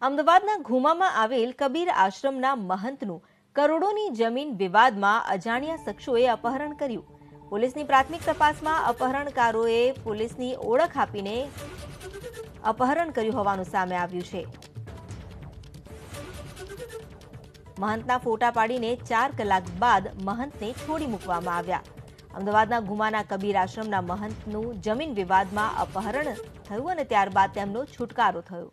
અમદાવાદના ઘુમામાં આવેલ કબીર આશ્રમના મહંતનું કરોડોની જમીન વિવાદમાં અજાણ્યા શખ્સોએ અપહરણ કર્યું। પોલીસની પ્રાથમિક તપાસમાં અપહરણકારોએ પોલીસની ઓળખ આપીને અપહરણ કર્યું હોવાનું સામે આવ્યું છે। મહંતના ફોટા પાડીને 4 કલાક બાદ મહંતને છોડી મૂકવામાં આવ્યા। અમદાવાદના ઘુમાના કબીર આશ્રમના મહંતનું જમીન વિવાદમાં અપહરણ થયું અને ત્યારબાદ તેમનો છુટકારો થયો।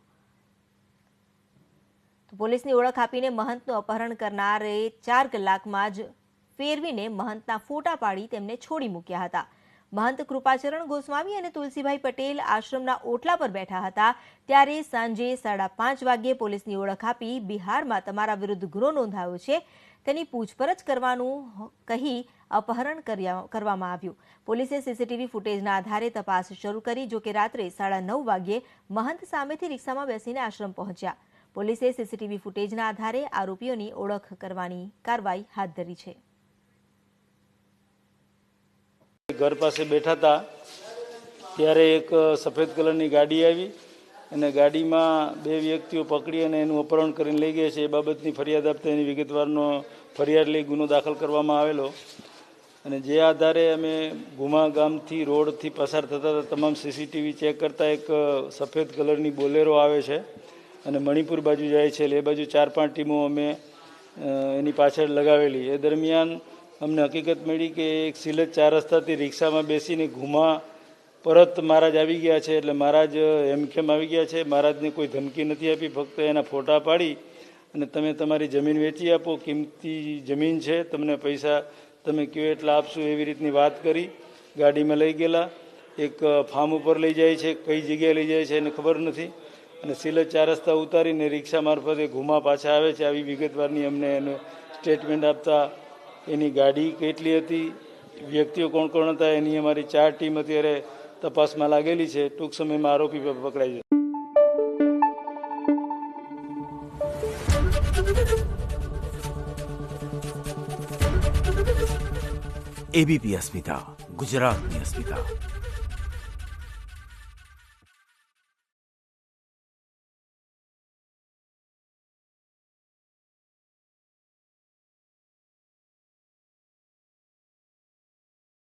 પોલીસની ઓળખ આપીને મહંતનું અપહરણ કરનારે 4 કલાકમાં જ ફેરવીને મહંતના ફોટા પાડી તેમને છોડી મૂક્યા હતા। મહંત કૃપાચરણ ગોસ્વામી અને તુલસીભાઈ પટેલ આશ્રમના ઓટલા પર બેઠા હતા ત્યારે સાંજે 5:30 વાગ્યે પોલીસની ઓળખ આપી બિહારમાં તમારા વિરુદ્ધ ગુનો નોંધાયો છે તેની પૂછપરછ કરવાનું કહી અપહરણ કરવામાં આવ્યું। પોલીસે સીસીટીવી ફૂટેજના આધારે તપાસ શરૂ કરી, જોકે રાત્રે 9:30 વાગ્યે મહંત સામેથી રિક્ષામાં બેસીને આશ્રમ પહોંચ્યા। પોલીસે સીસીટીવી ફૂટેજના આધારે આરોપીઓની ઓળખ કરવાની કાર્યવાહી હાથ ધરી છે। घर પાસે બેઠા હતા ત્યારે એક સફેદ કલરની ગાડી આવી અને ગાડીમાં 2 વ્યક્તિઓ પકડી અને એનું અપહરણ કરીને લઈ ગયા છે। એ બાબતની ફરિયાદ આપતા એની વિગતવારનો ફરિયાદ લઈ ગુનો દાખલ કરવામાં આવેલો અને જે આધારે અમે ઘુમા ગામથી રોડથી પસાર થતા તમામ સીસીટીવી ચેક કરતા એક સફેદ કલરની બોલેરો આવે છે અને મણિપુર બાજુ જાય છે। એટલે એ બાજુ 4-5 ટીમો અમે એની પાછળ લગાવેલી। એ દરમિયાન અમને હકીકત મળી કે એક સિલજ 4 રસ્તાથી રિક્ષામાં બેસીને ઘુમા પરત મહારાજ આવી ગયા છે। એટલે મહારાજ હેમખેમ આવી ગયા છે। મહારાજને કોઈ ધમકી નથી આપી, ફક્ત એના ફોટા પાડી અને તમે તમારી જમીન વેચી આપો, કિંમતી જમીન છે, તમને પૈસા તમે કહો એટલા આપશું, એવી રીતની વાત કરી ગાડીમાં લઈ ગયેલા। એક ફાર્મ ઉપર લઈ જાય છે, કઈ જગ્યાએ લઈ જાય છે એને ખબર નથી અને સિલજ 4 રસ્તા ઉતારીને રિક્ષા મારફતે ઘુમા પાછા આવે છે। આવી વિગતવારની અમને એનું સ્ટેટમેન્ટ આપતા એની ગાડી કેટલી હતી, વ્યક્તિઓ કોણ કોણ હતા, એની અમારી 4 ટીમ અત્યારે તપાસમાં લાગેલી છે। ટૂંક સમયમાં આરોપી પકડાઈ જશે। ABP અસ્મિતા, ગુજરાતની અસ્મિતા।